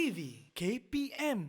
TV KPM.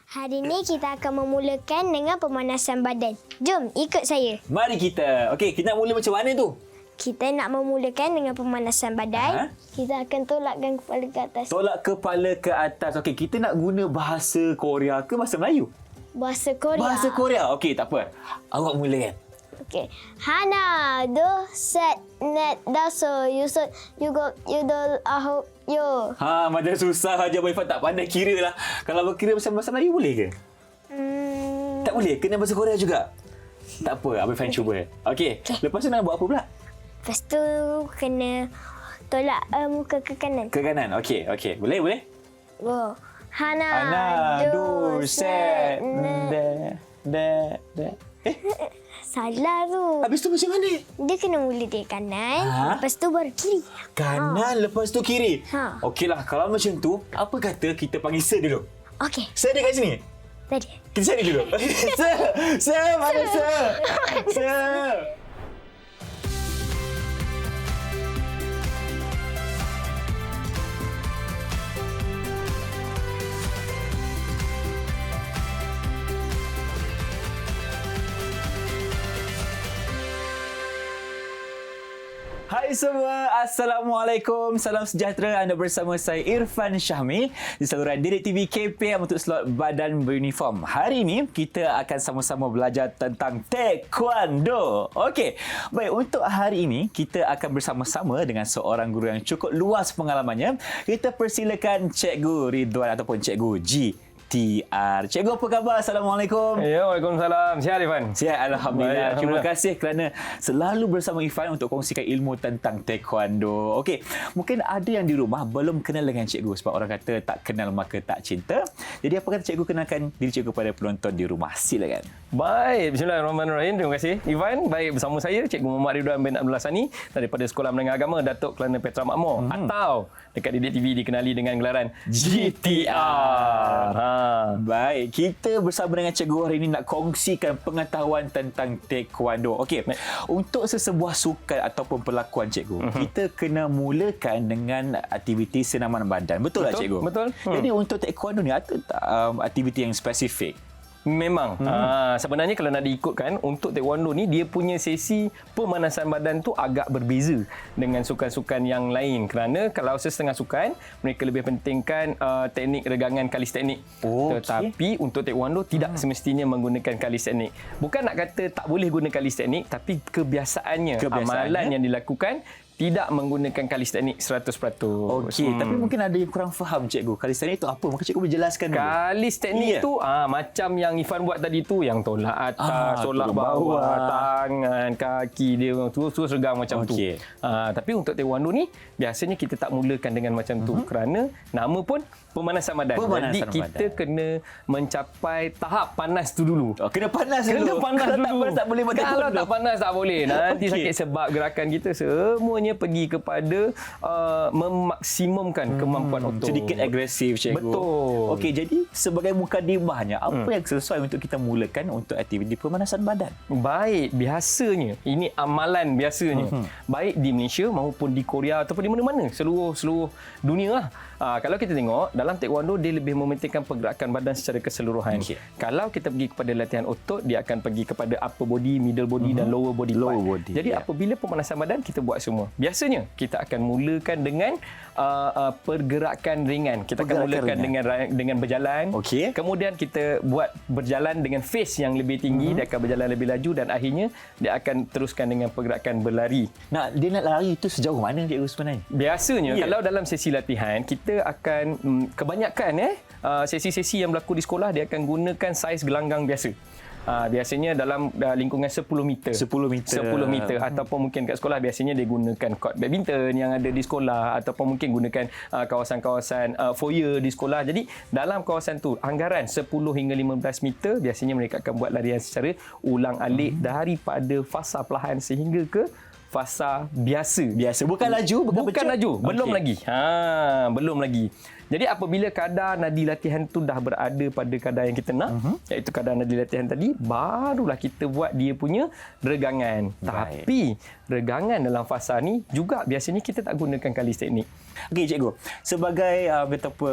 Hari ini kita akan memulakan dengan pemanasan badan. Jom, ikut saya. Mari kita. Okey, kita nak mula macam mana tu? Kita nak memulakan dengan pemanasan badan. Kita akan tolakkan kepala ke atas. Tolak kepala ke atas. Okey, kita nak guna bahasa Korea ke bahasa Melayu? Bahasa Korea. Bahasa Korea. Okey, tak apa. Awak mulakan. Okey. Hana, do, set, net, daso, yusut, yugot, yudol, ahok, yo. Macam susah saja. Abang Irfan tak pandai kira lah. Kalau abang kira bahasa Melayu boleh ke? Tak boleh? Kena bahasa Korea juga? Tak apa, Abang Irfan cuba. Okey. Lepas tu nak buat apa pula? Lepas tu kena tolak muka ke kanan. Ke kanan. Okey. Boleh? Go. Hana, do, set, net. Salah tu. Habis tu macam mana? Dia kena mula dari kanan, lepas tu baru kiri. Kanan, lepas tu kiri. Okeylah, kalau macam tu, apa kata kita panggil Sir dulu? Okey. Sir ada kat sini? Tadi. Kita cari dulu. Sir, mana Sir? Sir. Hai semua, Assalamualaikum. Salam sejahtera. Anda bersama saya Irfan Syahmi di saluran Didik TV KPM untuk slot badan beruniform. Hari ini kita akan sama-sama belajar tentang Taekwondo. Okey, baik, untuk hari ini kita akan bersama-sama dengan seorang guru yang cukup luas pengalamannya. Kita persilakan Cikgu Ridwan ataupun Cikgu G. TR. Cikgu, apa khabar? Assalamualaikum. Ya, Waalaikumsalam. Sihat, Irfan? Sihat, Alhamdulillah. Baik, Terima kasih kerana selalu bersama Irfan untuk kongsikan ilmu tentang Taekwondo. Okey, mungkin ada yang di rumah belum kenal dengan cikgu sebab orang kata tak kenal maka tak cinta. Jadi apa kata cikgu kenalkan diri cikgu kepada penonton di rumah? Silakan. Baik, bismillahirrahmanirrahim. Terima kasih, Irfan. Baik, bersama saya, Cikgu Muhammad Ridwan bin Abdullah Sani daripada Sekolah Menengah Agama Datuk Kelana Petra Makmur. Atau dekat Didik TV dikenali dengan gelaran GTR. Baik, kita bersama dengan cikgu hari ini nak kongsikan pengetahuan tentang Taekwondo. Okey, untuk sesebuah sukan ataupun perlakuan cikgu, kita kena mulakan dengan aktiviti senaman badan. Betul tak cikgu? Betul. Jadi untuk Taekwondo ni ada tak aktiviti yang spesifik? Memang. Sebenarnya kalau nak diikutkan, untuk Taekwondo ni dia punya sesi pemanasan badan tu agak berbeza dengan sukan-sukan yang lain. Kerana kalau setengah sukan, mereka lebih pentingkan teknik regangan kalisteknik. Tetapi untuk Taekwondo tidak semestinya menggunakan kalisteknik. Bukan nak kata tak boleh guna kalisteknik, tapi kebiasaannya, amalan yang dilakukan tidak menggunakan kalisteknik 100%. Okey, tapi mungkin ada yang kurang faham cikgu. Kalisteknik itu apa? Maka cikgu boleh jelaskan dulu. Kalisteknik tu macam yang Irfan buat tadi tu, yang tolak atas, tolak bawah, tangan, kaki dia terus regang macam tu. Tapi untuk Taekwondo ni biasanya kita tak mulakan dengan macam tu kerana nama pun pemanasan badan. Jadi kita kena mencapai tahap panas tu dulu. Kena panas dulu. Kena panas dulu. Tak panas tak boleh makan. Kalau tak panas tak boleh. Nanti sakit sebab gerakan kita semuanya pergi kepada memaksimumkan kemampuan otot. Sedikit agresif cikgu. Betul. Okey, jadi sebagai mukadimahnya, apa yang sesuai untuk kita mulakan untuk aktiviti pemanasan badan? Baik, biasanya ini amalan biasanya. Baik di Malaysia maupun di Korea ataupun di mana-mana, seluruh dunia lah. Kalau kita tengok dalam Taekwondo dia lebih mementingkan pergerakan badan secara keseluruhan. Kalau kita pergi kepada latihan otot, dia akan pergi kepada upper body, middle body dan lower body part. Jadi apabila pemanasan badan kita buat semua. Biasanya kita akan mulakan dengan pergerakan ringan. Kita akan mulakan dengan berjalan. Kemudian kita buat berjalan dengan face yang lebih tinggi, dia akan berjalan lebih laju dan akhirnya dia akan teruskan dengan pergerakan berlari. Dia nak lari itu sejauh mana cikgu sebenarnya? Biasanya kalau dalam sesi latihan kita akan kebanyakan sesi-sesi yang berlaku di sekolah dia akan gunakan saiz gelanggang biasa. Biasanya dalam lingkungan 10 meter. 10 meter. 10 meter. Ataupun mungkin kat sekolah biasanya dia gunakan court badminton yang ada di sekolah. Ataupun mungkin gunakan kawasan-kawasan foyer di sekolah. Jadi dalam kawasan tu anggaran 10 hingga 15 meter biasanya mereka akan buat larian secara ulang-alik daripada fasa perlahan sehingga ke fasa biasa. Bukan laju, Bukan laju, belum Okey. lagi. Belum lagi. Jadi apabila kadar nadi latihan tu dah berada pada kadar yang kita nak, iaitu kadar nadi latihan tadi, barulah kita buat dia punya regangan. Baik. Tapi regangan dalam fasa ni juga biasanya kita tak gunakan kalis teknik. Okey cikgu, sebagai kata apa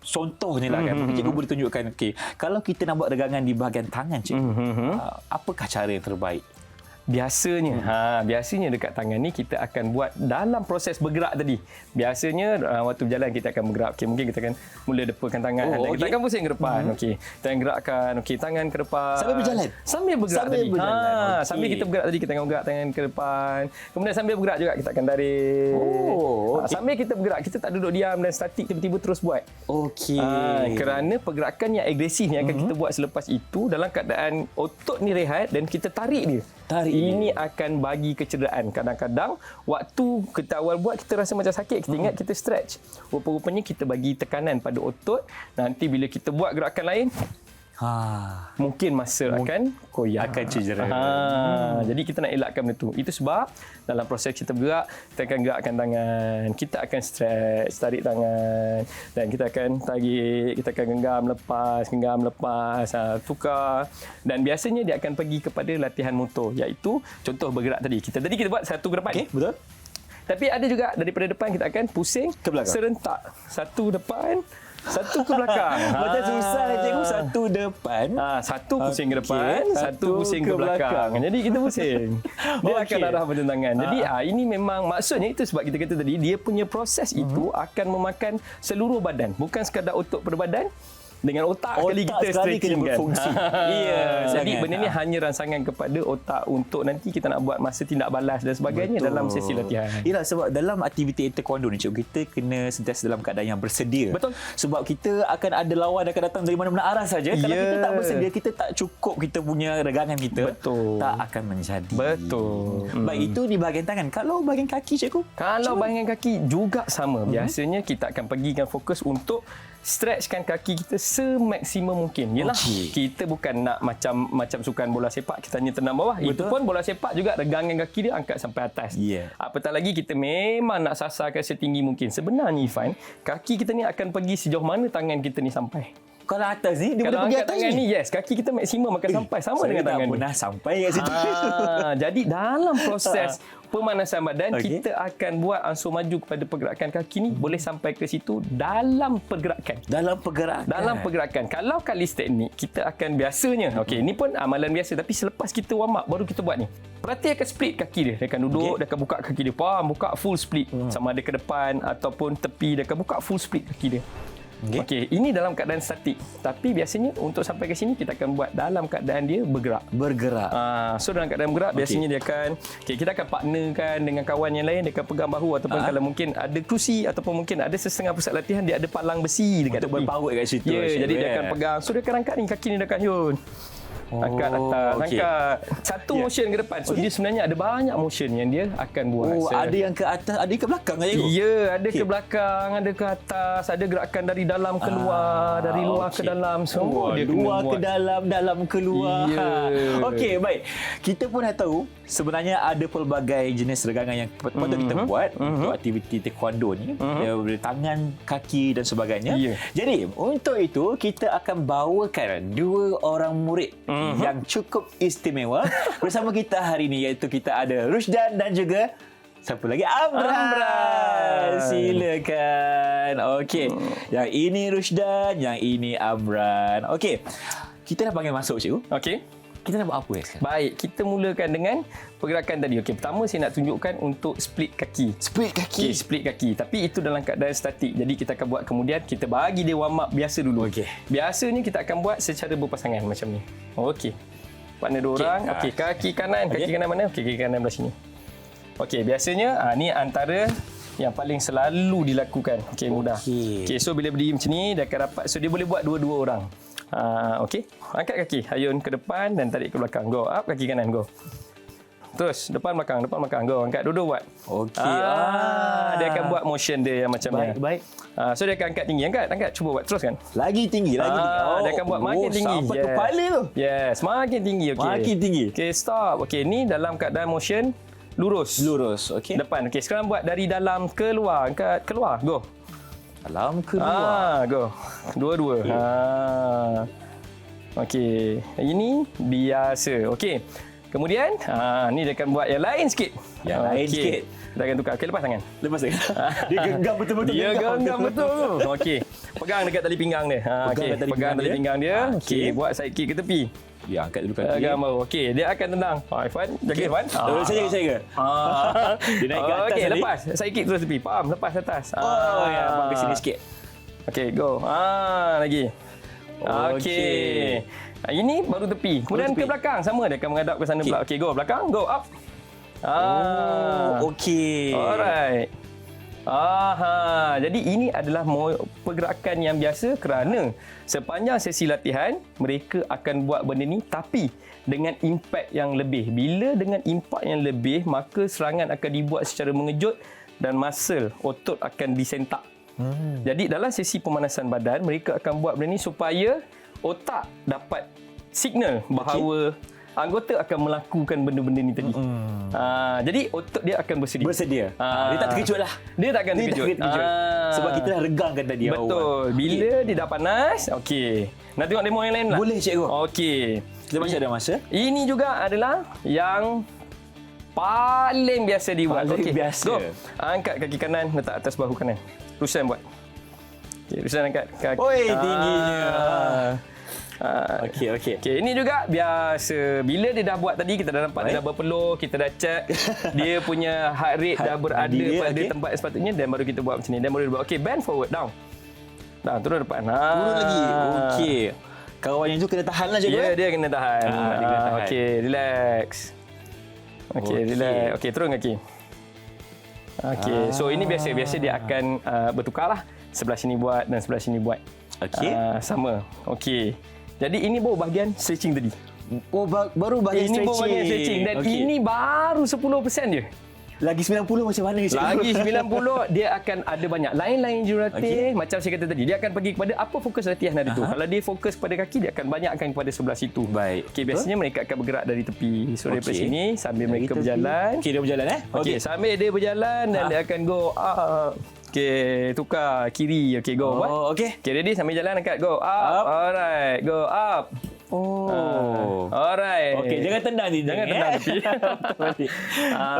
contoh ni lah kan, mungkin cikgu boleh tunjukkan kalau kita nak buat regangan di bahagian tangan cikgu, apakah cara yang terbaik? Biasanya dekat tangan ni kita akan buat dalam proses bergerak tadi. Biasanya waktu berjalan kita akan bergerak. Okey, mungkin kita akan mula depakan tangan dan kita akan pusing ke depan. Okey, kita akan gerakkan tangan ke depan. Sambil berjalan? Sambil bergerak Sambil tadi. berjalan. Okey. Sambil kita bergerak tadi kita akan gerak tangan ke depan. Kemudian sambil bergerak juga kita akan tarik. Okey. Sambil kita bergerak kita tak duduk diam dan statik tiba-tiba terus buat. Okey. Kerana pergerakan yang agresif yang akan kita buat selepas itu dalam keadaan otot ni rehat dan kita tarik dia. Ini akan bagi kecederaan. Kadang-kadang waktu kita awal buat kita rasa macam sakit, kita ingat kita stretch. Rupa-rupanya kita bagi tekanan pada otot. Nanti bila kita buat gerakan lain, mungkin masa akan koyak, akan cedera. Jadi kita nak elakkan benda tu. Itu sebab dalam proses kita bergerak, kita akan gerakkan tangan, kita akan stretch, tarik tangan dan kita akan tarik, kita akan genggam lepas, tukar dan biasanya dia akan pergi kepada latihan motor iaitu contoh bergerak tadi. Kita buat satu ke depan. Okey, betul. Tapi ada juga daripada depan kita akan pusing Ke belakang. serentak. Satu depan, satu ke belakang. Macam susah cikgu, satu depan. Satu pusing ke Okey, depan, satu pusing ke belakang. Jadi kita pusing. Dia akan Okey. arah pertentangan. Jadi ini memang maksudnya itu sebab kita kata tadi dia punya proses itu akan memakan seluruh badan, bukan sekadar otot pada badan. Dengan otak sekali kita sekali kena stretching kan. berfungsi. Ya, Jadi sangat. benda ni hanya rangsangan kepada otak untuk nanti kita nak buat masa tindak balas dan sebagainya dalam sesi latihan. Yalah, sebab dalam aktiviti taekwondo ni cikgu, kita kena sentiasa dalam keadaan yang bersedia. Betul. Sebab kita akan ada lawan akan datang dari mana-mana arah saja. Kalau Ya. kita tak bersedia, kita tak cukup kita punya regangan kita. Betul. Tak akan menjadi. Betul. Baik, itu di bahagian tangan. Kalau bahagian kaki cikgu? Kalau bahagian kaki juga sama. Biasanya kita akan pergikan fokus untuk stretchkan kaki kita semaksimum mungkin. Yalah, kita bukan nak macam sukan bola sepak kita hanya tenang bawah. Betul. Itu pun bola sepak juga regangan kaki dia angkat sampai atas. Ya. Apatah lagi kita memang nak sasarkan setinggi mungkin. Sebenarnya Ifan, kaki kita ni akan pergi sejauh mana tangan kita ni sampai. Kalau atas ni, dia boleh Kalau pergi angkat atas tangan ni. ni, yes, kaki kita maksimum akan sampai sama dengan tangan Saya ni. tak pernah sampai kat situ. Jadi dalam proses pemanasan badan, Okey. kita akan buat ansur maju kepada pergerakan kaki ni boleh sampai ke situ dalam pergerakan. Dalam pergerakan. Kalau kalis teknik, kita akan biasanya, okey, ini pun amalan biasa tapi selepas kita warm up baru kita buat ni. Perhati akan split kaki dia. Dia akan duduk, dia akan buka kaki dia. Buka full split. Sama ada ke depan ataupun tepi, dia akan buka full split kaki dia. Okey, ini dalam keadaan statik. Tapi biasanya untuk sampai ke sini kita akan buat dalam keadaan dia bergerak. So dalam keadaan bergerak biasanya dia akan kita akan partnerkan dengan kawan yang lain, dia akan pegang bahu ataupun kalau mungkin ada kerusi ataupun mungkin ada setengah pusat latihan dia ada palang besi dekat Untuk tepi. berpower kat situ. Ya, jadi dia akan pegang. So dia akan angkat ni kaki ni dia akan yun. Angkat atas, angkat. Satu motion ke depan. So dia sebenarnya ada banyak motion yang dia akan buat. Ada yang ke atas, ada yang ke belakang kan cikgu? Ya, ada ke belakang, ada ke atas, ada gerakan dari dalam ke luar, dari luar ke dalam. Semua dia kena luar ke buat. dalam, dalam ke luar. Ya. Okey, baik. Kita pun dah tahu sebenarnya ada pelbagai jenis regangan yang patut kita buat untuk aktiviti taekwondo ni. Daripada tangan, kaki dan sebagainya. Ya. Jadi, untuk itu kita akan bawakan dua orang murid yang cukup istimewa bersama kita hari ini, iaitu kita ada Rushdan dan juga siapa lagi? Amran. Silakan. Okey. Yang ini Rushdan, yang ini Amran. Okey. Kita dah panggil masuk cikgu. Okey. Kita nak buat apa sekarang? Baik, kita mulakan dengan pergerakan tadi. Okey, pertama saya nak tunjukkan untuk split kaki. Split kaki. Okey, split kaki. Tapi itu dalam keadaan statik. Jadi kita akan buat kemudian kita bagi dia warm up biasa dulu. Okey. Biasanya kita akan buat secara berpasangan macam ni. Okey. Partner dua orang. Okey, kaki kanan. Kaki kanan mana? Okey, kaki kanan belah sini. Okey, biasanya ni antara yang paling selalu dilakukan. Okey, mudah. Okey, so bila berdiri macam ni dia akan dapat. So dia boleh buat dua-dua orang. Okey. Angkat kaki, ayun ke depan dan tarik ke belakang. Go up, kaki kanan, go. Terus depan belakang, go. Angkat dua-dua buat. Okey. Dia akan buat motion dia yang macam ni. Baik. So dia akan angkat tinggi, angkat. Cuba buat teruskan. Lagi tinggi. Dia akan buat makin tinggi. Sampai kepala tu. Yes, makin tinggi. Okey. Makin tinggi. Okey, stop. Okey, ni dalam keadaan motion lurus. Okey. Depan. Okey, sekarang buat dari dalam ke luar. Angkat keluar. Go. Dalam ke luar. Go. Dua-dua. Okey. Ini biasa. Okey. Kemudian, ni dia akan buat yang lain sikit. Yang lain sikit. Kita akan tukar. Okey, lepas tangan. Lepas tu. Dia genggam betul-betul. Dia genggam betul. Okey. Pegang dekat tali pinggang dia. Pegang tali pinggang dia. Okey, buat side kick ke tepi. Ya, angkat dulu kaki. Pegang baru. Okey, dia akan tendang. Irfan, jaga Irfan. Saya jaga. Dia naik ke atas Okey, tadi. lepas. Side kick terus tepi. Faham? Lepas atas. Ya, abang ke sini sikit. Okey, go. Lagi. Okey. Ini baru tepi. Kemudian ke belakang. Sama, dia akan menghadap ke sana pula. Okey, go. Belakang. Go. Up. Okey. Alright. Jadi ini adalah pergerakan yang biasa kerana sepanjang sesi latihan, mereka akan buat benda ni tapi dengan impak yang lebih. Bila dengan impak yang lebih, maka serangan akan dibuat secara mengejut dan muscle otot akan disentak. Jadi dalam sesi pemanasan badan, mereka akan buat benda ni supaya otak dapat signal bahawa anggota akan melakukan benda-benda ni tadi. Jadi otot dia akan bersedia. Dia tak terkejut lah. Dia tak akan terkejut. Sebab kita dah regangkan tadi awal. Betul. Bila dia dah panas, okey. Nak tengok demo yang lain lah? Boleh, cikgu. Okey. Kita masih ada masa. Ini juga adalah yang paling biasa dibuat. Paling biasa. Go. Angkat kaki kanan, letak atas bahu kanan. Ruslan buat. Okey, Ruslan angkat kaki. Oi, tingginya. Okey. Okey, ini juga biasa. Bila dia dah buat tadi, kita dah nampak dia dah berpeluh, kita dah check dia punya heart rate dah berada pada tempat yang sepatutnya, dan baru kita buat macam ni. Dan baru dia buat. Okey, bend forward, down. Down, turun depan. Turun lagi. Okey. Kawan yang tu kena tahan lah, cikgu. Ya, dia kena tahan. Dia kena tahan. Okey, relax. Okey, relax. Okey, turun kaki. Okey, so ini biasa. Biasa dia akan bertukar lah. Sebelah sini buat dan sebelah sini buat. Okey. Sama. Okey. Jadi ini baru bahagian stretching tadi. Baru bahagian Ini stretching. baru bahagian stretching. Dan ini baru 10% je. Lagi 90 macam mana, cikgu? Lagi 90, dia akan ada banyak. Lain-lain jurulatih. Macam saya kata tadi, dia akan pergi kepada apa fokus latihan hari tu. Kalau dia fokus pada kaki, dia akan banyakkan kepada sebelah situ. Baik. Okey, biasanya mereka akan bergerak dari tepi. So, daripada sini, sambil Dari mereka tepi. berjalan. Okey, dia berjalan Okey, sambil dia berjalan dan dia akan go up. Okey, tukar kiri. Okey, go. Buat. Okey. Okey, ready? Sambil jalan angkat. Go up. Alright. Go up. Alright. Okey, jangan tendang ni. Jangan tendang tepi.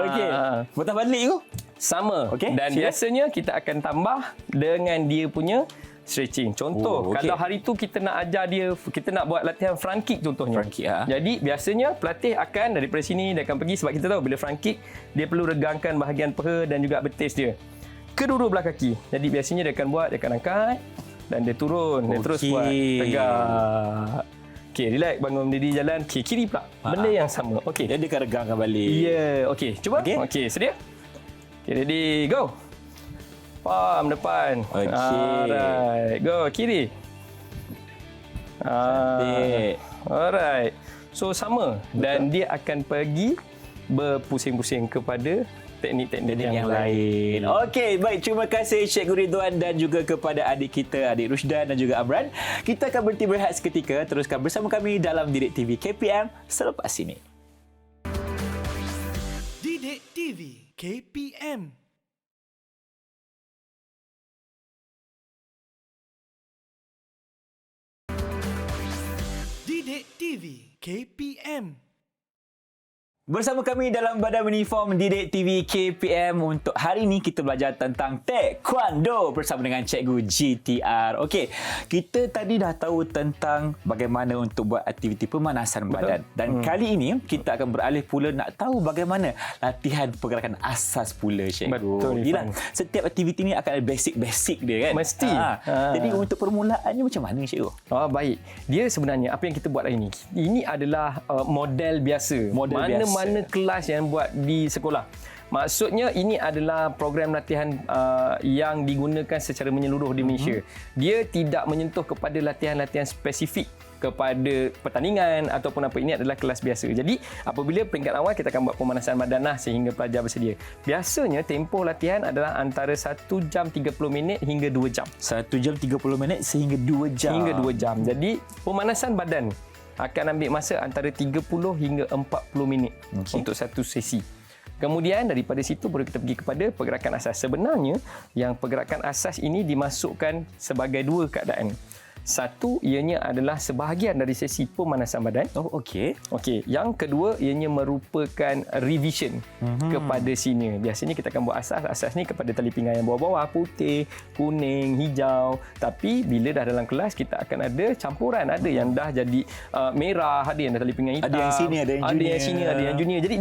Okey. Putar balik tu. Sama. Okey, Dan biasanya kita akan tambah dengan dia punya stretching. Contoh, okey. kalau hari tu kita nak ajar dia, kita nak buat latihan front kick contohnya. Front kick, Jadi biasanya pelatih akan daripada sini dia akan pergi, sebab kita tahu bila front kick dia perlu regangkan bahagian peha dan juga betis dia. Kedua-dua belah kaki. Jadi biasanya dia akan buat, dia akan angkat dan dia turun, dia terus buat tegak. Okey, relax, bangun berdiri jalan. Okey, kiri pula. Benda yang sama. Okey. Dia akan regangkan balik. Ya, okey. Cuba. Okey, sedia? Okey, ready, go. Palm depan. Okey. Alright, go kiri. Alright. So sama. Dan dia akan pergi berpusing-pusing kepada teknik-teknik yang lain. Okey, baik. Terima kasih Cikgu Ridwan dan juga kepada adik kita, adik Rusdan dan juga Amran. Kita akan berhenti berehat seketika. Teruskan bersama kami dalam Didik TV KPM selepas ini. Didik TV KPM. Didik TV KPM. Bersama kami dalam Badan Uniform Didik TV KPM. Untuk hari ini kita belajar tentang Taekwondo bersama dengan Cikgu GTR. Okey, kita tadi dah tahu tentang bagaimana untuk buat aktiviti pemanasan badan. Dan kali ini kita akan beralih pula nak tahu bagaimana latihan pergerakan asas pula, Cikgu. Betul, Yelah, setiap aktiviti ni akan ada basic-basic dia kan. Mesti. Jadi untuk permulaannya macam mana, Cikgu? Baik. Dia sebenarnya apa yang kita buat hari ini, ini adalah model biasa. Mana kelas yang buat di sekolah. Maksudnya ini adalah program latihan yang digunakan secara menyeluruh di Malaysia. Dia tidak menyentuh kepada latihan-latihan spesifik kepada pertandingan ataupun apa, ini adalah kelas biasa. Jadi apabila peringkat awal kita akan buat pemanasan badan sehingga pelajar bersedia. Biasanya tempoh latihan adalah antara 1 jam 30 minit hingga 2 jam. 1 jam 30 minit sehingga 2 jam. Hingga 2 jam. Jadi pemanasan badan akan ambil masa antara 30 hingga 40 minit untuk satu sesi. Kemudian daripada situ baru kita pergi kepada pergerakan asas. Sebenarnya yang pergerakan asas ini dimasukkan sebagai dua keadaan. Satu, ianya adalah sebahagian dari sesi pemanasan badan. Oh, okey. Okey, yang kedua ianya merupakan revision kepada senior. Biasanya kita akan buat asas ni kepada tali pinggang yang bawah-bawah, putih, kuning, hijau. Tapi bila dah dalam kelas kita akan ada campuran, ada yang dah jadi merah, ada yang dah tali pinggang hitam, Ada yang senior, ada yang junior. yang senior, ada yang junior. Jadi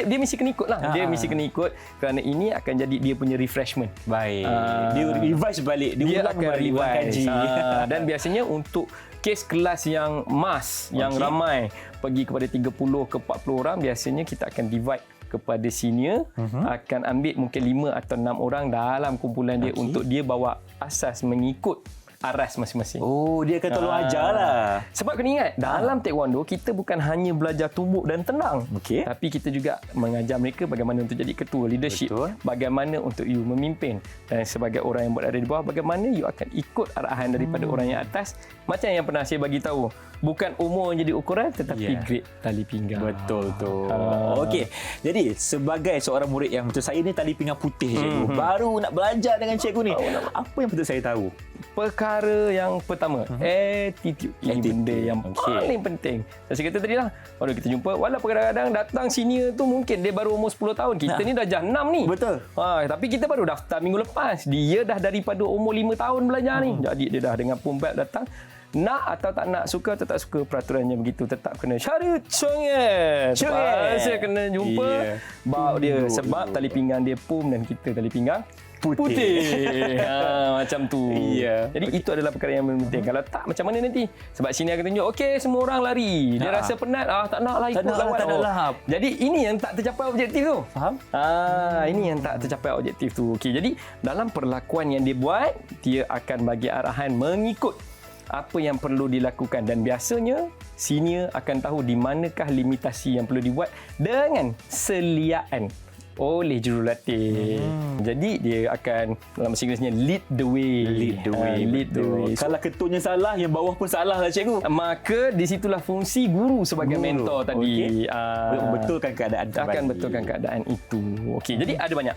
dia mesti kena ikut lah. Dia mesti kena ikut kerana ini akan jadi dia punya refreshment. Baik. Dia revise balik, Dia ulang akan balik, ulang revise. kaji. Dan biasanya untuk kes kelas yang mass, yang ramai, pergi kepada 30 ke 40 orang, biasanya kita akan divide kepada senior, akan ambil mungkin 5 atau 6 orang dalam kumpulan dia untuk dia bawa asas mengikut aras masing-masing. Oh, dia akan tolong ajar lah. Sebab kena ingat, dalam taekwondo kita bukan hanya belajar tumbuk dan tendang. Okey. Tapi kita juga mengajar mereka bagaimana untuk jadi ketua, leadership. Betul. Bagaimana untuk you memimpin. Dan sebagai orang yang berada di bawah, bagaimana you akan ikut arahan daripada orang yang atas. Macam yang pernah saya bagi tahu. Bukan umur yang jadi ukuran, tetapi grade tali pinggang. Betul tu. Okey. Jadi sebagai seorang murid yang betul, saya ni tali pinggang putih cikgu. Baru nak belajar dengan cikgu ni. Apa yang betul saya tahu? Perkara yang pertama, attitude. Ini benda yang paling penting. Saya kata tadi lah, baru kita jumpa, walaupun kadang-kadang datang senior tu mungkin dia baru umur 10 tahun. Kita ni dah jah 6 ni. Betul. Tapi kita baru daftar minggu lepas. Dia dah daripada umur 5 tahun belajar ni. Jadi dia dah dengan pun belt datang. Nak atau tak nak, suka atau tak suka, peraturannya begitu. Tetap kena syarat congit. Saya kena jumpa bau dia. Sebab tali pinggang dia pum dan kita tali pinggang putih. Macam tu. Jadi itu adalah perkara yang penting. Kalau tak, macam mana nanti? Sebab sini akan tunjuk, okey, semua orang lari. Dia rasa penat, tak nak lah ikut lawan. Tak nak lah. Jadi ini yang tak tercapai objektif tu. Faham? Ini yang tak tercapai objektif tu. Okey, jadi dalam perlakuan yang dia buat, dia akan bagi arahan mengikut apa yang perlu dilakukan, dan biasanya senior akan tahu di manakah limitasi yang perlu dibuat dengan seliaan oleh jurulatih. Jadi dia akan, dalam bahasa Inggerisnya, lead the way. Lead the way. Lead the way. Kalau ketuanya salah, yang bawah pun salah lah cikgu. Maka di situlah fungsi guru sebagai mentor tadi. Betulkan keadaan kembali. Akan betulkan keadaan itu. Okey, jadi ada banyak.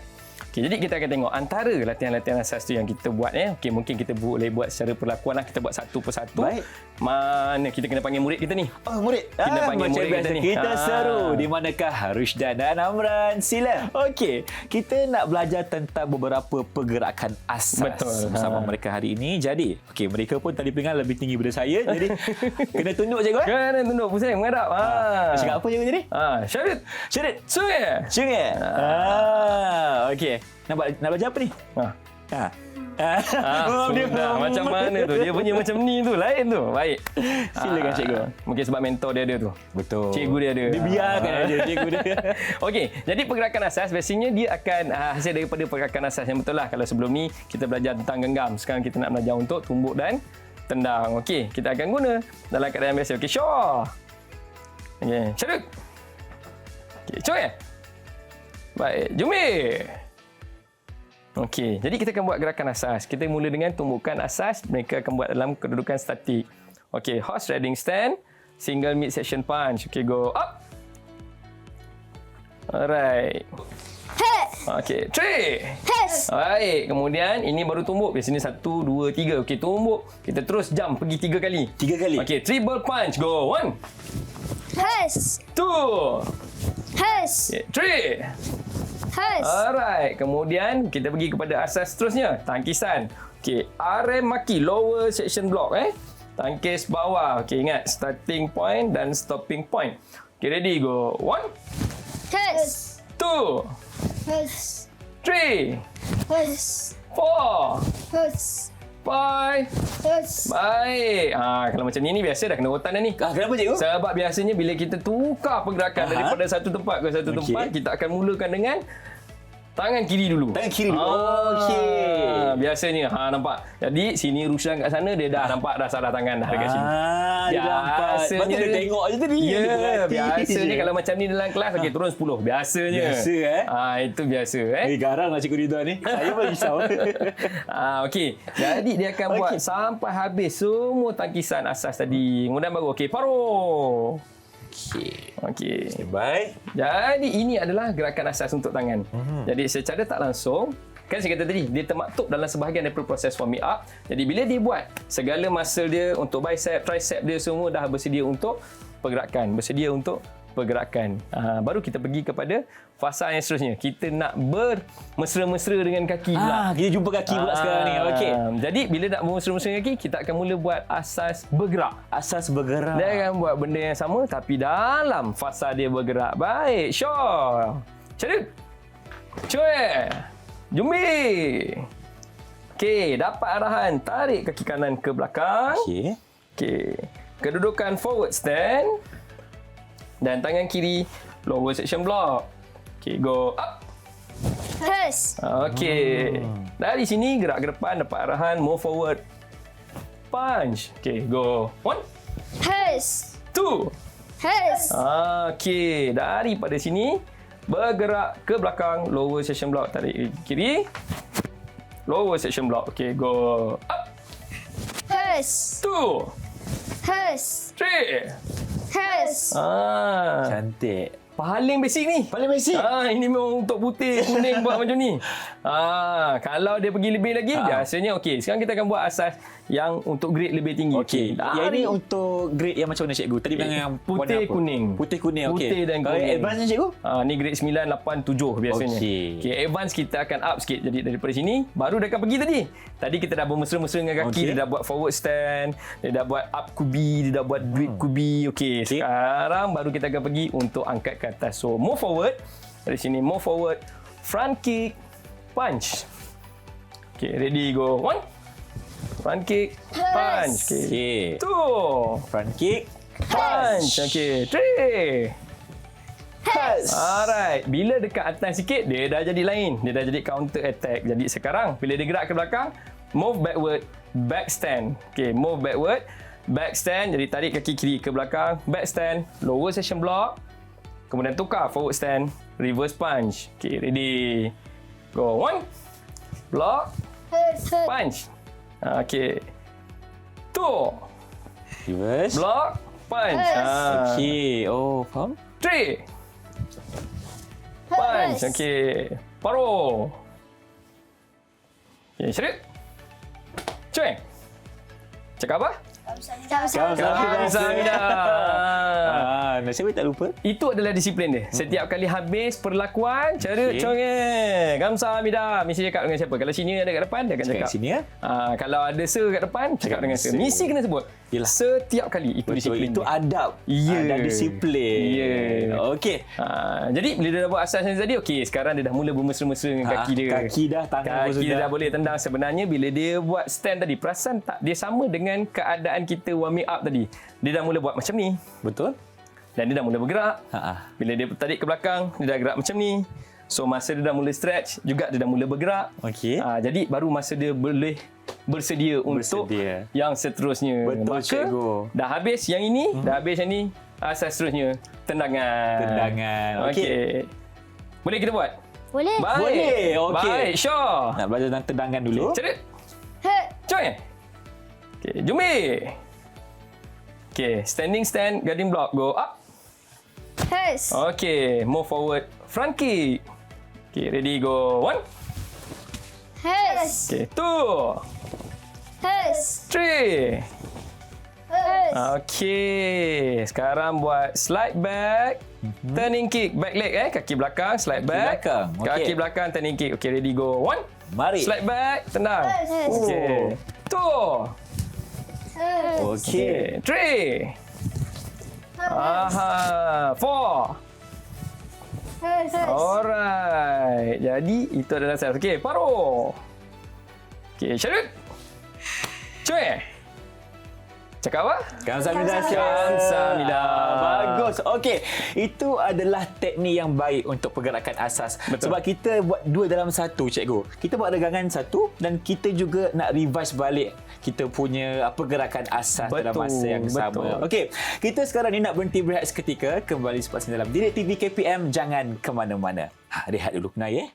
Okay, jadi kita akan tengok antara latihan-latihan asas tu yang kita buat. Okay, mungkin kita boleh buat secara perlakuan lah. Kita buat satu persatu. Baik. Mana kita kena panggil murid kita ni? Oh, murid. Kita panggil macam murid biasa kita ni. Kita seru. Di manakah Rusdan dan Amran? Sila. Okey, kita nak belajar tentang beberapa pergerakan asas bersama mereka hari ini. Jadi, okey, mereka pun tali pinggang lebih tinggi daripada saya. Jadi, kena tunduk cikgu. Kena tunduk. Pusing, menghadap. Cakap apa cikgu tadi? Syarat. Syarat. Sungai. Okey. Nak belajar apa ni? Sudah. Macam mana tu? Dia punya macam ni tu. Lain tu. Baik. Silakan cikgu. Mungkin sebab mentor dia ada tu. Betul. Cikgu dia ada. Dia biarkan aja cikgu dia. Okey. Jadi pergerakan asas biasanya dia akan hasil daripada pergerakan asas yang betul lah. Kalau sebelum ni kita belajar tentang genggam. Sekarang kita nak belajar untuk tumbuk dan tendang. Okey. Kita akan guna dalam keadaan biasa. Okey. Shaw. Okey. Syaruk. Okey. Cuy. Baik. Jumir. Okey, jadi kita akan buat gerakan asas. Kita mula dengan tumbukan asas. Mereka akan buat dalam kedudukan statik. Okey, horse riding stand, single midsection punch. Okey, go up. Alright. Okey, 3. Baik, kemudian ini baru tumbuk. Biasanya 1, 2, 3. Okey, tumbuk. Kita terus jump pergi 3 kali. 3 kali. Okey, triple punch. Go. 1. 2. Okay, 3. Alright, kemudian kita pergi kepada asas seterusnya, tangkisan. Okey, RM maki, lower section block Tangkis bawah. Okey, ingat starting point dan stopping point. Okey, ready, go. 1. 2. 3. 4. 5. Baik. Kalau macam ni biasa dah kena rotan dah ni. Kenapa cikgu? Sebab biasanya bila kita tukar pergerakan daripada satu tempat ke satu tempat, kita akan mulakan dengan Tangan kiri dulu. Tangan kiri dulu. Okey. Biasanya nampak. Jadi sini Ruslan kat sana dia dah nampak dah salah tangan dah dekat sini. Dia nampak. Betul dia tengok je tadi. Ya, Dia perhati biasanya je. kalau macam ni dalam kelas okey turun 10. Biasanya. Biasa Itu biasa Garang lah cikgu Ridwan ni. Saya pun risau. Okey. Jadi dia akan buat sampai habis semua tangkisan asas tadi. Kemudian baru okey, paruh. Okey. Baik. Jadi ini adalah gerakan asas untuk tangan. Jadi secara tak langsung, kan saya kata tadi, dia termaktub dalam sebahagian daripada proses warming up. Jadi bila dia buat, segala muscle dia untuk bicep, tricep dia semua dah bersedia untuk pergerakan. Baru kita pergi kepada fasa yang seterusnya. Kita nak bermesra-mesra dengan kaki pula. Kita jumpa kaki pula sekarang ni. Okey. Jadi bila nak bermesra-mesra dengan kaki, kita akan mula buat asas bergerak. Asas bergerak. Dia akan buat benda yang sama tapi dalam fasa dia bergerak. Baik, Syah. Cerut. Cuy. Jumbi. Okey, dapat arahan. Tarik kaki kanan ke belakang. Okey. Kedudukan forward stand. Dan tangan kiri lower section block. Okey, go up. Hers. Okey. Dari sini gerak ke depan, dapat arahan, move forward. Punch. Okey, go. 1, Hers. 2. Hers. Okey, daripada sini bergerak ke belakang, lower section block, tarik kiri. Lower section block. Okey, go up. Hers. 2, Hers. 3. Hers. Cantik. Paling basic ni. Paling basic. Ini memang untuk putih, kuning buat macam ni. Kalau dia pergi lebih lagi, biasanya okey. Sekarang kita akan buat asas yang untuk grade lebih tinggi. Okey. Yang ini untuk grade yang macam mana cikgu? Tadi bilang yang putih warna apa? kuning. Putih kuning. Okey. Putih dan Kalau kuning. advance ni cikgu? Ni grade 9, 8, 7 biasanya. Okey. Advance kita akan up sikit. Jadi daripada sini, baru dia akan pergi tadi. Tadi kita dah bermesra-mesra dengan kaki. Dia dah buat forward stand. Dia dah buat up kubi. Dia dah buat grip kubi. Okey. Sekarang baru kita akan pergi untuk angkat ke atas. So, move forward. Dari sini, move forward. Front kick. Punch. Okey, ready, go. 1. Front kick. Punch. Okey. 2. Front kick. Punch. Okey. 3. Alright. Bila dekat atas sikit, dia dah jadi lain. Dia dah jadi counter attack. Jadi sekarang, bila dia gerak ke belakang, move backward, back stand. Okey, move backward, back stand. Jadi tarik kaki kiri ke belakang, back stand, lower section block. Kemudian tukar forward stand, reverse punch. Okey, ready. Go. 1. Block, Hers. punch. Okey. 2. Reverse. Block, punch. Okey. Oh, faham? 3. Punch. Okey. Paruh. Okey, Syarif. Cuy. Cakap apa? Kamsahamnida. Nasib baik tak lupa. Itu adalah disiplin dia. Setiap kali habis perlakuan, cara conge. Kamsahamnida. Mesti cakap dengan siapa? Kalau sini ada kat depan, dia akan cakap. Sini ya. Kalau ada sir kat depan, cakap dengan sir. Mesti kena sebut. Yelah. Setiap kali. Itu Betul, disiplin itu dia. adab. Ya. Adab disiplin. Ya. Okey. Jadi bila dia dah buat asas tadi, okey, sekarang dia dah mula bermesra-mesra dengan kaki dia. Kaki dah, tangan pun Kaki dia sudah. dah boleh tendang. Sebenarnya bila dia buat stand tadi, perasan tak dia sama dengan keadaan kita warming up tadi. Dia dah mula buat macam ni. Betul? Dan dia dah mula bergerak. Ha. Bila dia tarik ke belakang, dia dah gerak macam ni. So masa dia dah mula stretch, juga dia dah mula bergerak. Okey. Jadi baru masa dia boleh bersedia untuk yang seterusnya. Betul, Maka, cikgu. dah habis yang ini, dah habis yang ni, asas seterusnya, tendangan. Okey. Boleh kita buat? Boleh. Baik. Boleh, okey. Baik, Syah. Nak belajar tentang tendangan dulu. Cerut. Hers. Cuy. Okey, Jumbi. Okey, standing stand, guarding block, go up. Hers. Okey, move forward, front kick. Okey, ready, go. 1. Hers. Okey, 2. Hers. 3. Hers. Okey, sekarang buat slide back, turning kick, back leg kaki belakang, slide back. belakang, okey. Kaki belakang, turning kick. Okey, ready, go. 1. Mari. Slide back, tendang. Hers. Okey. 2. Hers. Okey. 3. 4. Hers. Alright. Jadi itu adalah saya. Okey, paruh. Okey, Syarif. Cuy. Cakap apa? Kamsahamnida. Kamsahamnida. Bagus. Okey, itu adalah teknik yang baik untuk pergerakan asas. Betul. Sebab kita buat dua dalam satu, cikgu. Kita buat regangan satu dan kita juga nak revise balik kita punya pergerakan asas dalam masa yang sama. Okey, kita sekarang ni nak berhenti berehat seketika. Kembali selepas ini dalam Didik TV KPM. Jangan ke mana-mana. Rehat dulu, Naya.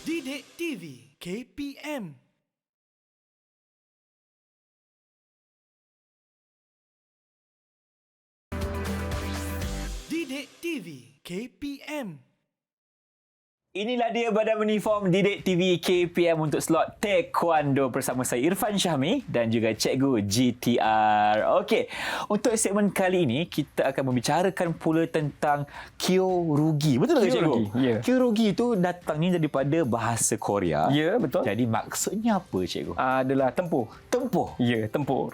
Didik TV KPM. Didik TV KPM. Inilah dia badan uniform Didik TV KPM untuk slot Taekwondo bersama saya Irfan Syahmi dan juga Cikgu GTR. Okey, untuk segmen kali ini kita akan membicarakan pula tentang kyorugi. Betul tak, Cikgu? Ya. Kyorugi itu datangnya daripada bahasa Korea. Ya, betul. Jadi maksudnya apa, Cikgu? Adalah tempur. Tempur. Ya, tempur.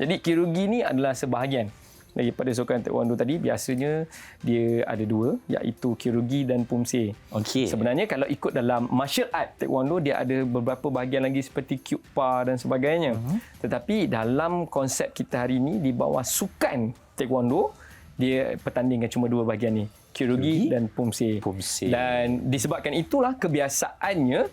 Jadi kyorugi ni adalah sebahagian daripada sukan Taekwondo tadi. Biasanya dia ada dua, iaitu kyorugi dan pumse. Okey. Sebenarnya kalau ikut dalam martial art Taekwondo, dia ada beberapa bahagian lagi seperti kyukpa dan sebagainya. Tetapi dalam konsep kita hari ini di bawah sukan Taekwondo, dia pertandingan cuma dua bahagian ni, kyorugi dan pumse. Dan disebabkan itulah kebiasaannya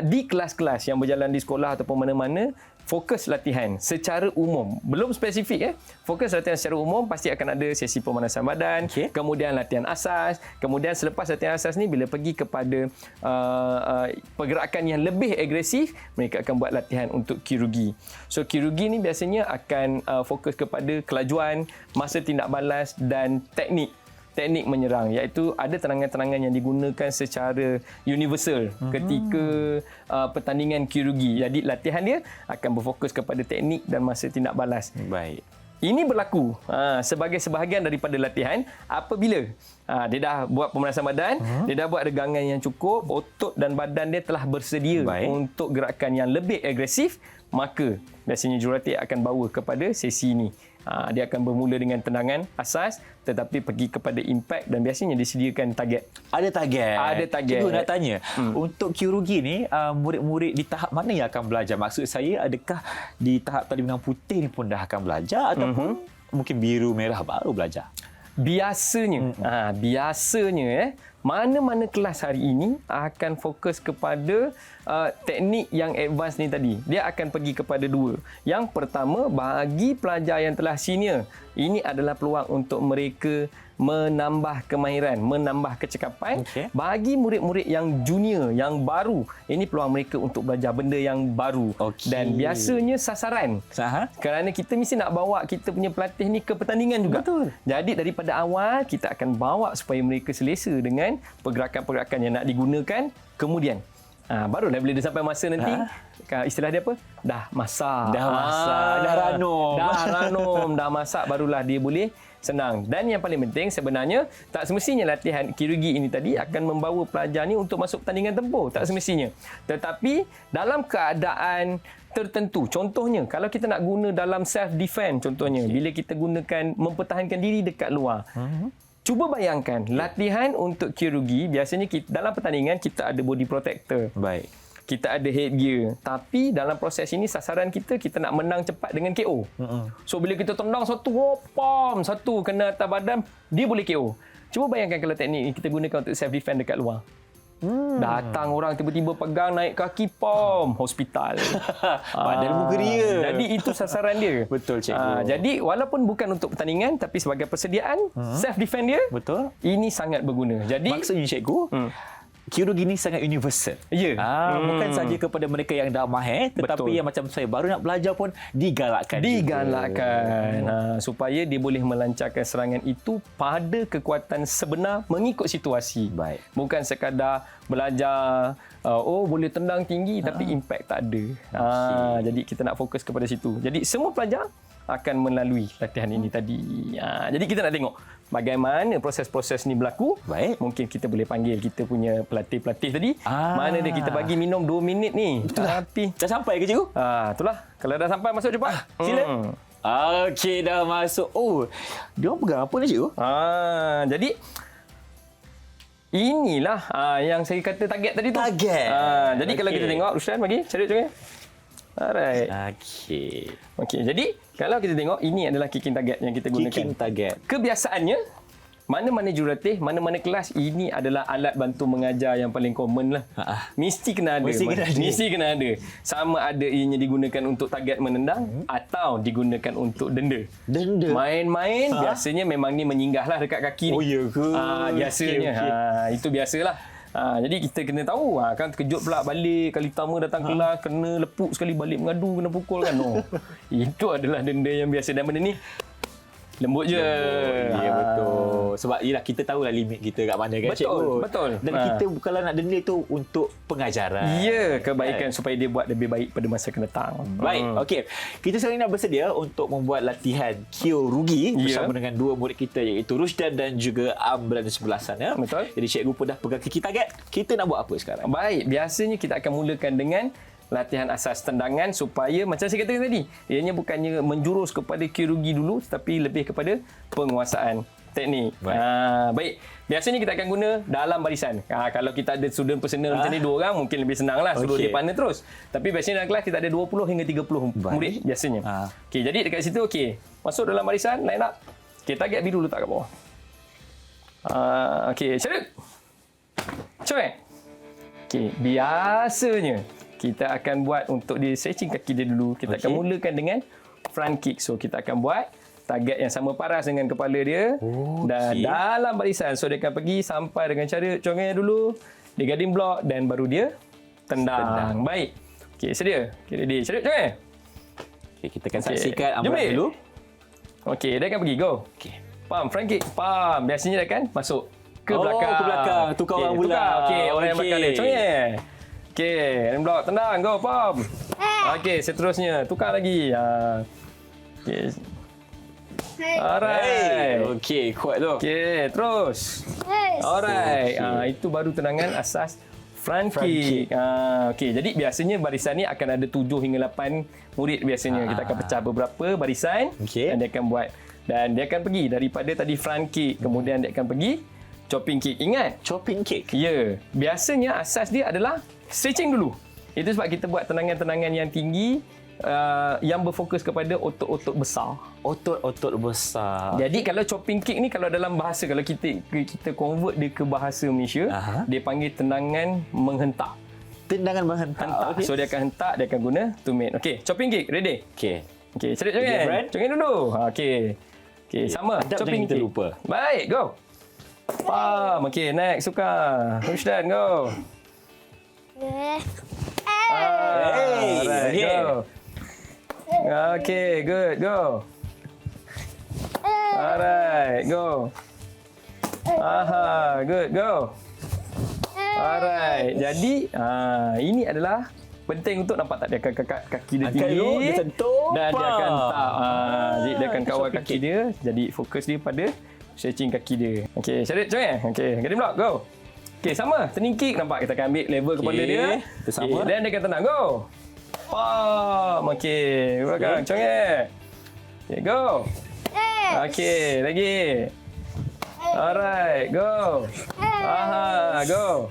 di kelas-kelas yang berjalan di sekolah ataupun mana-mana, fokus latihan secara umum, belum spesifik fokus latihan secara umum, pasti akan ada sesi pemanasan badan, kemudian latihan asas, kemudian selepas latihan asas ni bila pergi kepada pergerakan yang lebih agresif, mereka akan buat latihan untuk kyorugi. So kyorugi ni biasanya akan fokus kepada kelajuan, masa tindak balas dan teknik menyerang, iaitu ada terangan-terangan yang digunakan secara universal ketika pertandingan kyorugi. Jadi latihan dia akan berfokus kepada teknik dan masa tindak balas. Baik. Ini berlaku sebagai sebahagian daripada latihan apabila dia dah buat pemanasan badan, dia dah buat regangan yang cukup, otot dan badan dia telah bersedia untuk gerakan yang lebih agresif, maka biasanya jurulatih akan bawa kepada sesi ini. Dia akan bermula dengan tendangan asas tetapi pergi kepada impact dan biasanya disediakan target. Ada target. Ada target. Cikgu nak tanya, untuk kyorugi ni murid-murid di tahap mana yang akan belajar? Maksud saya, adakah di tahap tali benang putih ni pun dah akan belajar ataupun mungkin biru merah baru belajar? Biasanya mana-mana kelas hari ini akan fokus kepada teknik yang advance ni tadi. Dia akan pergi kepada dua. Yang pertama, bagi pelajar yang telah senior, ini adalah peluang untuk mereka menambah kemahiran, menambah kecekapan. Bagi murid-murid yang junior, yang baru, ini peluang mereka untuk belajar benda yang baru. Dan biasanya sasaran. Kerana kita mesti nak bawa kita punya pelatih ni ke pertandingan juga. Betul. Jadi daripada awal, kita akan bawa supaya mereka selesa dengan pergerakan-pergerakan yang nak digunakan. Kemudian barulah bila dia sampai masa nanti, istilah dia apa? Dah masak. Dah ranom, dah masak, barulah dia boleh senang. Dan yang paling penting sebenarnya, tak semestinya latihan kyorugi ini tadi akan membawa pelajar ni untuk masuk pertandingan tempur. Tak semestinya. Tetapi dalam keadaan tertentu, contohnya kalau kita nak guna dalam self defense, contohnya bila kita gunakan mempertahankan diri dekat luar. Cuba bayangkan latihan untuk kyorugi, biasanya dalam pertandingan kita ada body protector. Baik. Kita ada headgear. Tapi dalam proses ini sasaran kita nak menang cepat dengan KO. So bila kita tendang satu kena atas badan, dia boleh KO. Cuba bayangkan kalau teknik ini kita gunakan untuk self defense dekat luar. Datang orang tiba-tiba pegang naik kaki, hospital. Badan mugeria. Jadi itu sasaran dia. Betul, cikgu. Jadi walaupun bukan untuk pertandingan tapi sebagai persediaan self defense dia. Betul. Ini sangat berguna. Jadi maksudnya, cikgu, kyorugi ni sangat universal. Bukan saja kepada mereka yang dah mahir, tetapi yang macam saya baru nak belajar pun digalakkan. Supaya dia boleh melancarkan serangan itu pada kekuatan sebenar mengikut situasi. Baik. Bukan sekadar belajar boleh tendang tinggi tapi impact tak ada. Jadi kita nak fokus kepada situ. Jadi semua pelajar akan melalui latihan ini tadi. Jadi kita nak tengok bagaimana proses-proses ni berlaku. Baik. Mungkin kita boleh panggil kita punya pelatih-pelatih tadi. Mana dia kita bagi minum 2 minit ni. Betul tapi dah sampai ke, cikgu? Itulah. Kalau dah sampai, masuk cepat. Sila. Okey, dah masuk. Dia orang pegang apa ni, cikgu? Jadi inilah yang saya kata target tadi tu. Target. Jadi kalau kita tengok, Ruslan bagi, cari. Alright. Okey. Okey, jadi kalau kita tengok ini adalah kicking target yang kita gunakan. Kicking target. Kebiasaannya mana-mana jurulatih, mana-mana kelas, ini adalah alat bantu mengajar yang paling common lah. Mesti kena ada. Mesti kena ada. Sama ada ianya digunakan untuk target menendang atau digunakan untuk denda. Denda. Main-main biasanya memang ni menyinggah lah dekat kaki ni. Oh ya ke? Biasanya. Okey. Itu biasalah. Jadi kita kena tahu kan terkejut pula balik kali pertama datang kelas kena lepuk sekali balik mengadu kena pukul kan. Itu adalah denda yang biasa dan benda ni lembut je. Ya betul. Sebab yelah kita tahulah limit kita kat mana kan cikgu. Betul. Dan kita kalau nak denda tu untuk pengajaran. Ya, kebaikan supaya dia buat lebih baik pada masa akan datang. Baik, okey. Kita sekarang ni dah bersedia untuk membuat latihan Kyorugi bersama dengan dua murid kita iaitu Rusdan dan juga Am berada sebelah sana. Betul. Jadi cikgu pun dah pegang kiki target. Kita nak buat apa sekarang? Baik, biasanya kita akan mulakan dengan latihan asas tendangan supaya macam saya katakan tadi, ianya bukannya menjurus kepada Kyorugi dulu tetapi lebih kepada penguasaan teknik. Baik. Biasanya kita akan guna dalam barisan. Kalau kita ada student personal macam ni 2 orang mungkin lebih senang lah suruh dia partner terus. Tapi biasanya dalam kelas kita ada 20 hingga 30 murid biasanya. Okey, jadi dekat situ masuk dalam barisan, line up. Okey, target biru letak kat bawah. Okey, shoot. Shoot. Okey, biasanya kita akan buat untuk dia stretching kaki dia dulu. Kita akan mulakan dengan front kick. So kita akan buat target yang sama paras dengan kepala dia. Dan dalam barisan. So dia akan pergi sampai dengan cara conge dulu. Dia guarding block dan baru dia tendang. Baik. Okey, sedia. Okey, ready. Sedia, conge. Okey, kita akan saksikan amalan dulu. Okey, dia akan pergi. Go. Okey. Pam, front kick. Pam. Biasanya dia akan masuk ke belakang. Ke belakang. Tukar orang pula. Okey, orang yang belakang dia. Conge. Okey, guarding block. Tendang. Go, pam. Okey, seterusnya. Tukar lagi. Okey. Alright. Okey, kuat tu. Okey, terus. Alright. Itu baru tendangan asas front kick. Okey, jadi biasanya barisan ni akan ada 7 hingga 8 murid biasanya. Kita akan pecah beberapa barisan dan dia akan buat. Dan dia akan pergi daripada tadi front kick, kemudian dia akan pergi chopping kick. Ingat? Chopping kick? Ya. Biasanya asas dia adalah stretching dulu. Itu sebab kita buat tendangan-tendangan yang tinggi yang berfokus kepada otot-otot besar. Otot-otot besar. Jadi kalau chopping kick ni kalau dalam bahasa kalau kita convert dia ke bahasa Malaysia, dia panggil tendangan menghentak. Tendangan menghentak. Okay. So dia akan hentak, dia akan guna to mate. Okey, chopping kick ready. Okey. Okey, cerit jangan. Jangan dulu. Okey. Okey, sama chopping kita kick. Lupa. Baik, go. Pam. Okey, next suka. Rusdan, go. Alright, go. Okay, good. Go. Alright, go. Good. Go. Alright. Jadi, ini adalah penting untuk nampak tak dia akan kaki dia tinggi. Dia sentuh. Dan dia akan tak. Jadi dia akan kawal kaki dia. Jadi fokus dia pada stretching kaki dia. Okey, Syarif, jom. Okey, guarding block, go. Okey, sama. Turning kick nampak kita akan ambil level kepala dia. Sama. Dan dia akan tenang. Go. Pam. Okey, belakang. Congek. Okey, go. Okey, lagi. Alright, go. Go.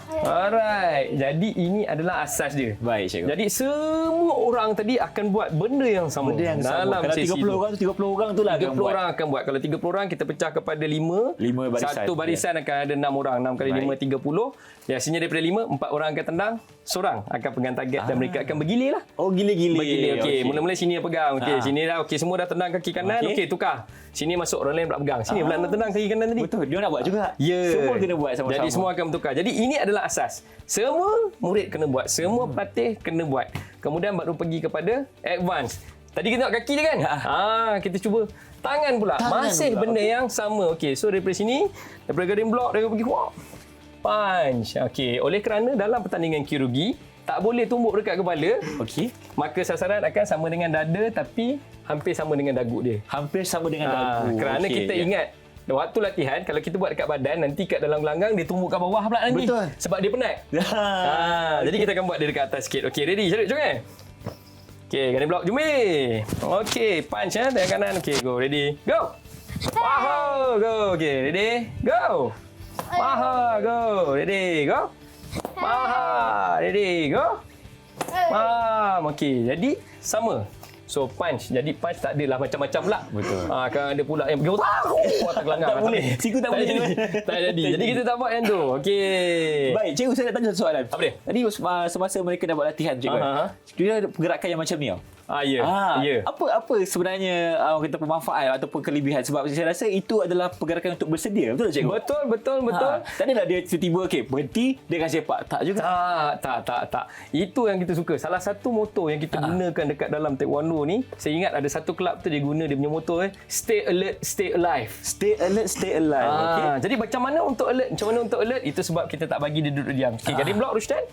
Alright. Jadi ini adalah asas dia. Baik, cikgu. Jadi semua orang tadi akan buat benda yang sama. Dalam kalau 30 orang tu 30 orang tu lah 30 orang akan buat. Kalau 30 orang kita pecah kepada 5 barisan. Satu barisan akan ada 6 orang. 6 kali 5 30. Biasanya daripada 5 4 orang akan tendang, seorang akan pegang target dan mereka akan bergilir lah. Oh, gilir-gilir. Bergilir. Okey, mula-mula sini yang pegang. Okey, sini dah. Okey, semua dah tendang kaki kanan. Okey, tukar. Sini masuk orang lain pula pegang. Sini pula nak tendang kaki kanan tadi. Betul, dia nak buat juga. Ya. Semua kena buat sama-sama. Jadi semua akan bertukar. Jadi ini adalah asas. Semua murid kena buat. Semua pelatih kena buat. Kemudian baru pergi kepada advance. Tadi kita tengok kaki dia kan? Kita cuba tangan pula. Masih pula. Benda yang sama. Okey, so daripada sini, daripada guarding block, dia pergi punch. Okey, oleh kerana dalam pertandingan Kyorugi, tak boleh tumbuk dekat kepala. Okey. Maka sasaran akan sama dengan dada tapi hampir sama dengan dagu dia. Hampir sama dengan dagu. Kerana kita ingat waktu latihan kalau kita buat dekat badan nanti kat dalam gelanggang dia tumbuk kat bawah pula nanti. Betul. Sebab dia penat. Jadi kita akan buat dia dekat atas sikit. Okey, ready? Jom. Okey, guarding block jumpa. Okey, punch tangan kanan. Okey, go. Ready? Go. Go. Okey, ready? Go. Go. Ready? Go. Ready? Go. Okey. Jadi sama. So punch. Jadi punch tak adalah macam-macam pula. Betul. Kan ada pula yang pergi tak gelanggang. Tak boleh. Siku tak boleh. Tak jadi. Jadi kita tak buat yang tu. Okey. Baik, cikgu saya nak tanya satu soalan. Apa dia? Tadi semasa mereka dah buat latihan, cikgu. Dia ada pergerakan yang macam ni tau. Ya. Apa sebenarnya orang kata pemanfaat ataupun kelebihan, sebab saya rasa itu adalah pergerakan untuk bersedia, betul tak cikgu? Betul. Tak adalah dia tiba-tiba berhenti dia akan sepak, tak juga. Tak. Itu yang kita suka. Salah satu motor yang kita gunakan dekat dalam taekwondo ni, saya ingat ada satu kelab tu dia guna dia punya motor stay alert, stay alive. Stay alert, stay alive. Okey. Jadi macam mana untuk alert? Itu sebab kita tak bagi dia duduk diam. Okey, guarding block Rusdan.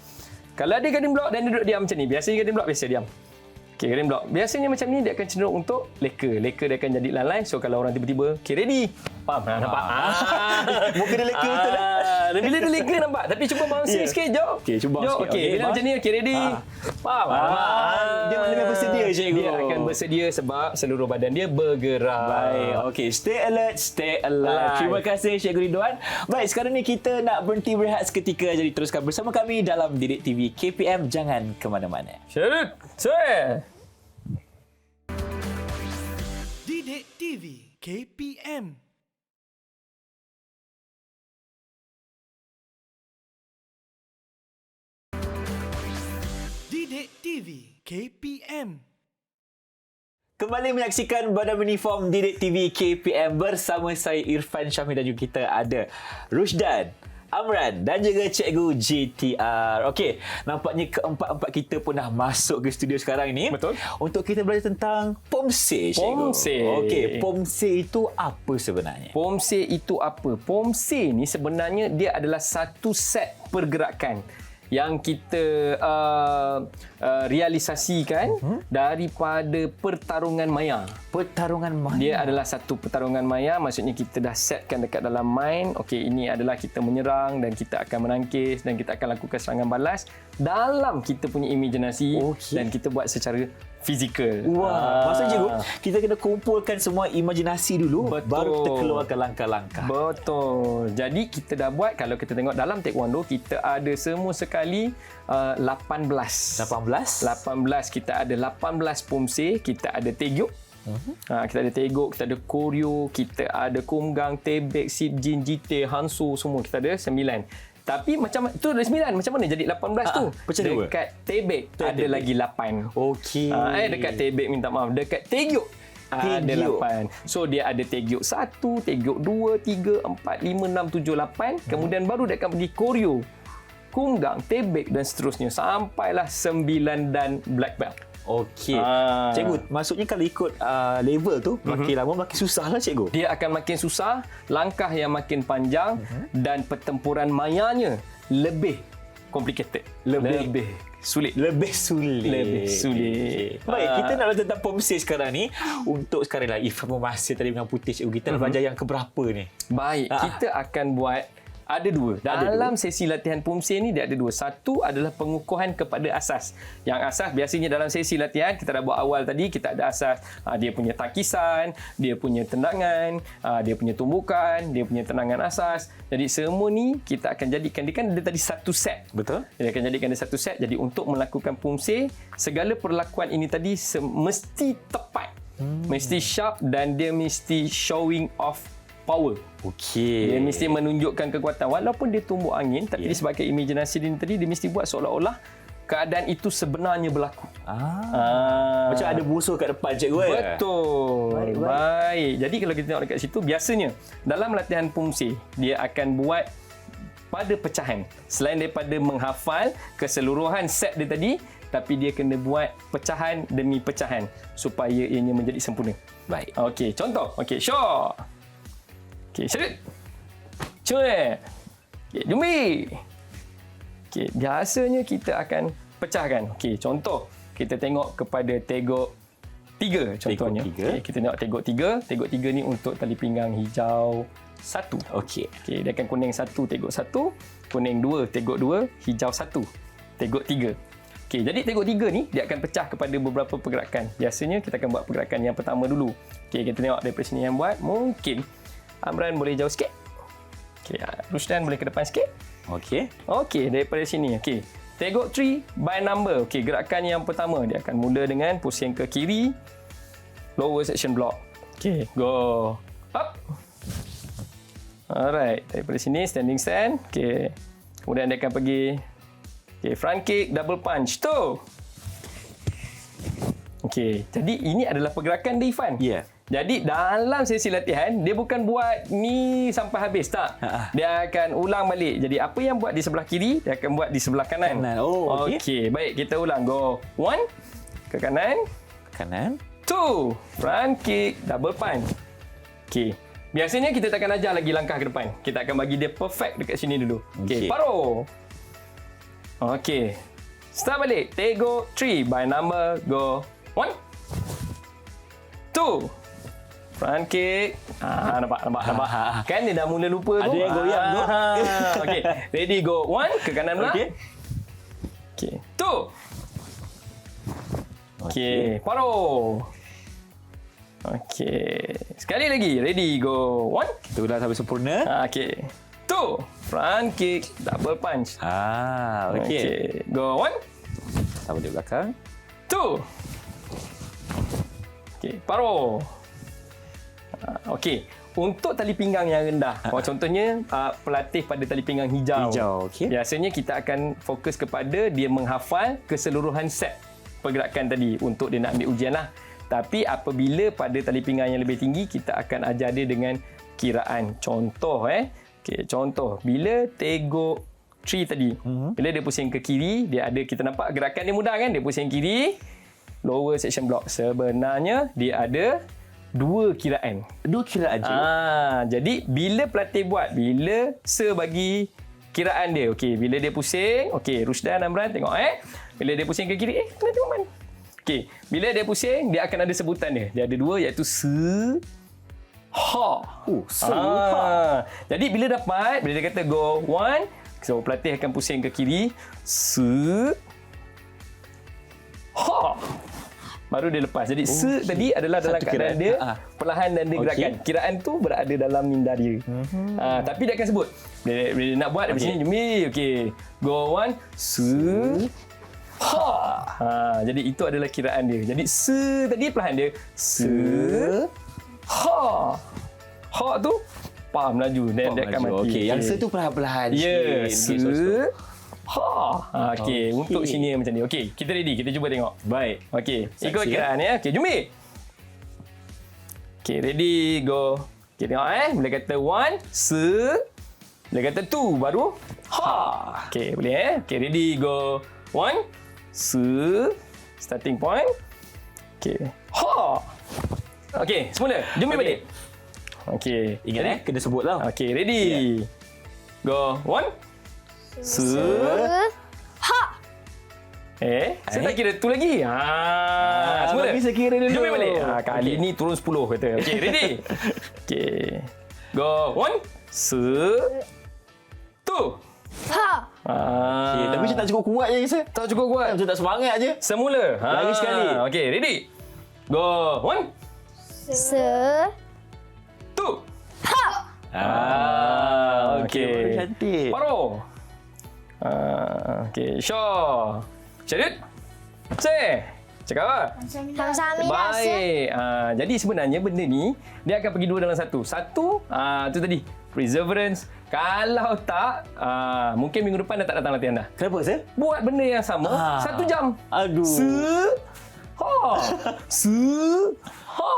Kalau dia guarding block dan dia duduk diam macam ni, biasanya guarding block biasa diam. Okey, guarding block. Biasanya macam ni dia akan cenderung untuk leka. Leka dia akan jadi lalai. So kalau orang tiba-tiba, okey ready. Faham? Nampak? Muka dia leka betul lah. Dan bila dia lega nampak. Tapi cuba bouncing sikit, jom. Okey, cuba sikit. Okey, bila macam ni, okey ready. Faham? Dia maknanya bersedia, cikgu. Dia akan bersedia sebab seluruh badan dia bergerak. Baik, okey. Stay alert, stay alive. Terima kasih Cikgu Ridwan. Baik, sekarang ni kita nak berhenti berehat seketika. Jadi teruskan bersama kami dalam Didik TV KPM. Jangan ke mana-mana. Syarut. Saya. Didik TV KPM. Didik TV KPM. Kembali menyaksikan Badan Uniform Didik TV KPM bersama saya Irfan Syahmi dan juga kita ada Rusdan, Amran dan juga Cikgu GTR. Okey, nampaknya keempat-empat kita pun dah masuk ke studio sekarang ni. Betul. Untuk kita belajar tentang POMSE, Cikgu. POMSE. Okey, POMSE itu apa sebenarnya? POMSE itu apa? POMSE ni sebenarnya dia adalah satu set pergerakan yang kita realisasikan daripada pertarungan maya. Pertarungan maya. Dia adalah satu pertarungan maya, maksudnya kita dah setkan dekat dalam mind. Okey, ini adalah kita menyerang dan kita akan menangkis dan kita akan lakukan serangan balas dalam kita punya imajinasi dan kita buat secara fizikal. Wah, maksudnya cikgu, kita kena kumpulkan semua imajinasi dulu. Betul. Baru kita keluarkan langkah-langkah. Betul. Jadi kita dah buat, kalau kita tengok dalam taekwondo, kita ada semua sekali 18. 18 kita ada 18 POMSE, kita ada teguk. Kita ada teguk, kita ada koreo, kita ada kumgang, tebek, sitjin, jite, hansu, semua kita ada 9. Tapi macam tu ada 9, macam mana jadi 18 tu? Dekat tebek ada lagi 8. Okey. Dekat tebek minta maaf, dekat teguk ada 8. So dia ada teguk 1, teguk 2, 3, 4, 5, 6, 7, 8. Kemudian baru dia akan pergi koreo, kumgang, tebek dan seterusnya sampailah 9 dan black belt. Okey. Cikgu, maksudnya kalau ikut level tu, makin lama makin susah lah cikgu. Dia akan makin susah, langkah yang makin panjang dan pertempuran mayanya lebih complicated. Lebih sulit. Okay. Baik, kita nak belajar tentang POMSE sekarang ni. Untuk sekarang lah, informasi tadi dengan putih cikgu, kita nak belajar yang keberapa ni? Baik, kita akan buat ada dua. Dalam sesi latihan POMSE ni dia ada dua. Satu adalah pengukuhan kepada asas. Yang asas biasanya dalam sesi latihan kita dah buat awal tadi, kita ada asas dia punya takisan, dia punya tendangan, dia punya tumbukan, dia punya tendangan asas. Jadi semua ni kita akan jadikan, dia kan ada tadi satu set. Betul. Dia akan jadikan dia satu set. Jadi untuk melakukan POMSE, segala perlakuan ini tadi mesti tepat. Mesti sharp dan dia mesti showing off power. Okey. Dia mesti menunjukkan kekuatan. Walaupun dia tumbuk angin, tapi disebabkan imajinasi dia tadi, dia mesti buat seolah-olah keadaan itu sebenarnya berlaku. Macam ada musuh kat depan cikgu. Betul. Baik. Jadi kalau kita tengok dekat situ, biasanya dalam latihan POMSE, dia akan buat pada pecahan. Selain daripada menghafal keseluruhan set dia tadi, tapi dia kena buat pecahan demi pecahan supaya ianya menjadi sempurna. Baik. Okey, contoh. Okey, shot. Okey, shoot. Cuy. Okey, jumbi. Okey, biasanya kita akan pecahkan. Okey, contoh. Kita tengok kepada teguk 3 contohnya. Okey, kita tengok teguk 3. Teguk 3 ni untuk tali pinggang hijau 1. Okey. Okey, dia akan kuning 1 teguk 1, kuning 2 teguk 2, hijau 1 teguk 3. Okey, jadi teguk 3 ni dia akan pecah kepada beberapa pergerakan. Biasanya kita akan buat pergerakan yang pertama dulu. Okey, kita tengok daripada sini yang buat. Mungkin Amran boleh jauh sikit. Okey, Rusdan boleh ke depan sikit. Okey. Okey, daripada sini. Okey. Tegok 3 by number. Okey, gerakan yang pertama dia akan mula dengan pusing ke kiri. Lower section block. Okey, go. Up. Alright, daripada sini standing stand. Okey. Kemudian dia akan pergi front kick, double punch. Tu. Okey, jadi ini adalah pergerakan dia, Irfan. Ya. Jadi dalam sesi latihan, dia bukan buat ni sampai habis, tak. Dia akan ulang balik. Jadi apa yang buat di sebelah kiri, dia akan buat di sebelah kanan. Oh, okey. Okey, baik, kita ulang. Go. 1, ke kanan. Kanan. 2, front kick, double punch. Okey. Biasanya kita tak akan ajar lagi langkah ke depan. Kita akan bagi dia perfect dekat sini dulu. Okey, paruh. Okey. Start balik. Tegok 3 by number. Go. 1, 2. Front kick. Nampak. Kan dia dah mula lupa tu. Ada yang goyang tu. Okey. Ready, go. 1, ke kanan pula. Okey. Okey. 2. Okey. Paruh. Okey. Sekali lagi. Ready, go. 1. Kita ulang sampai sempurna. Okey. 2. Front kick. Double punch. Okey. Go. 1. Sama di belakang. 2. Okey. Paruh. Okey. Untuk tali pinggang yang rendah. Contohnya pelatih pada tali pinggang hijau. Okey. Biasanya kita akan fokus kepada dia menghafal keseluruhan set pergerakan tadi untuk dia nak ambil ujian lah. Tapi apabila pada tali pinggang yang lebih tinggi, kita akan ajar dia dengan kiraan. Contoh Okey, contoh bila tegok 3 tadi. Bila dia pusing ke kiri, dia ada, kita nampak gerakan dia mudah kan? Dia pusing kiri, lower section block. Sebenarnya dia ada 2 kiraan. 2 kiraan je. Jadi bila pelatih buat, bila bagi kiraan dia. Okey, bila dia pusing, okey, Rusdan Amran tengok Bila dia pusing ke kiri, kena tengok mana. Okey, bila dia pusing, dia akan ada sebutan dia. Dia ada 2 iaitu ha. Ha. Jadi bila dapat, bila dia kata go 1, so pelatih akan pusing ke kiri, ha. Baru dia lepas. Jadi tadi adalah dalam keadaan dia perlahan dan dia gerakan. Kiraan tu berada dalam minda dia. Tapi dia akan sebut. Bila dia nak buat dari sini, jom. Okey. Go 1, ha. Jadi itu adalah kiraan dia. Jadi tadi perlahan dia. Ha. Ha tu pam laju dan dia akan mati. Okey, yang tu perlahan-perlahan sikit. Okey, untuk sini macam ni. Okey, kita ready. Kita cuba tengok. Baik. Okey, ikut kiraan ya. Okey, jom. Okey, ready, go. Okey, tengok Bila kata 1, bila kata 2 baru ha. Okey, boleh Okey, ready, go. 1, starting point. Okey. Ha. Okey, semula. Jom balik. Okey, Ingat kena sebut lah. Okey, ready. Go. 1. Ha. Saya tak kira tu lagi. Semula. Bagi saya kira dulu. Jom balik. Kali ni turun 10 kata. Okey, ready. Okey. Go. 1, 2. Ha. Okay, tapi macam tak cukup kuat je rasa. Tak cukup kuat. Macam tak semangat je. Semula. Lagi sekali. Okey, ready. Go. 1, 2. Okey. Cantik. Paruh. Okey, Syah. Syarud. Cakap apa? Sama-sama Baik. Jadi sebenarnya benda ni dia akan pergi 2 dalam 1. Satu, tu tadi, perseverance. Kalau tak, mungkin minggu depan dah tak datang latihan dah. Kenapa, Sir? Buat benda yang sama 1 jam. Aduh.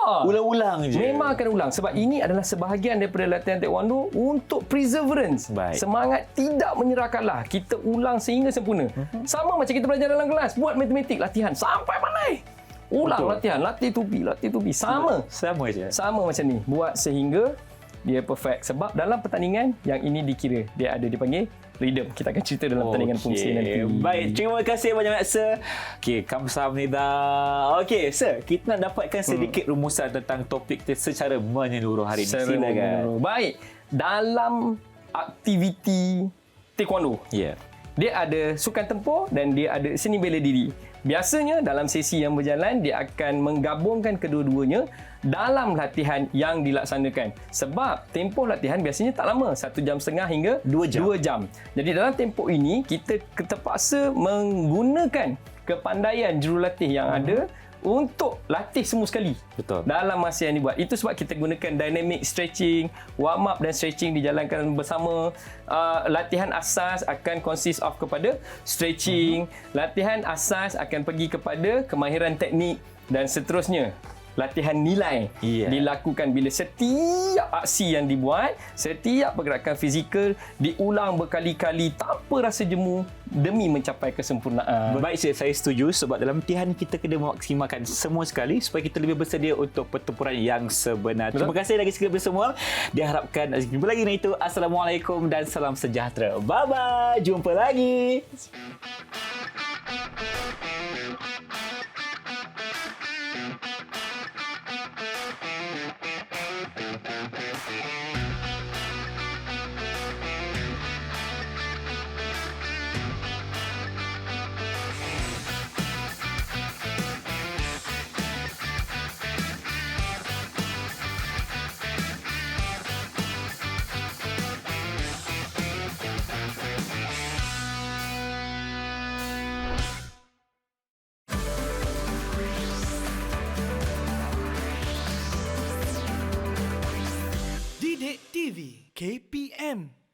Ulang-ulang je. Memang akan ulang sebab ini adalah sebahagian daripada latihan taekwondo untuk perseverance. Baik. Semangat tidak menyerahkanlah. Kita ulang sehingga sempurna. Sama macam kita belajar dalam kelas, buat matematik latihan sampai pandai. Ulang Betul. latihan, latih tubi. Sama je. Sama macam ni. Buat sehingga dia perfect. Sebab dalam pertandingan yang ini dikira dia ada dipanggil rhythm. Kita akan cerita dalam pertandingan fungsi nanti. Baik, terima kasih banyak Sir. Okey, kamsahamnida. Okey, Sir, kita nak dapatkan sedikit rumusan tentang topik kita secara menyeluruh hari ini. Silakan. Baik, dalam aktiviti taekwondo, dia ada sukan tempur dan dia ada seni bela diri. Biasanya dalam sesi yang berjalan, dia akan menggabungkan kedua-duanya dalam latihan yang dilaksanakan. Sebab tempoh latihan biasanya tak lama, 1.5 jam hingga 2 jam. 2 jam. Jadi dalam tempoh ini kita terpaksa menggunakan kepandaian jurulatih yang ada untuk latih semua sekali. Betul. Dalam masa yang dibuat. Itu sebab kita gunakan dynamic stretching, warm up dan stretching dijalankan bersama. Latihan asas akan consist of kepada stretching. Latihan asas akan pergi kepada kemahiran teknik dan seterusnya. Latihan nilai dilakukan bila setiap aksi yang dibuat, setiap pergerakan fizikal diulang berkali-kali tanpa rasa jemu demi mencapai kesempurnaan. Baik, saya setuju sebab dalam latihan kita kena memaksimalkan semua sekali supaya kita lebih bersedia untuk pertempuran yang sebenar. Betul. Terima kasih lagi sekali semua. Diharapkan jumpa lagi dengan itu. Assalamualaikum dan salam sejahtera. Bye-bye. Jumpa lagi. Didik TV KPM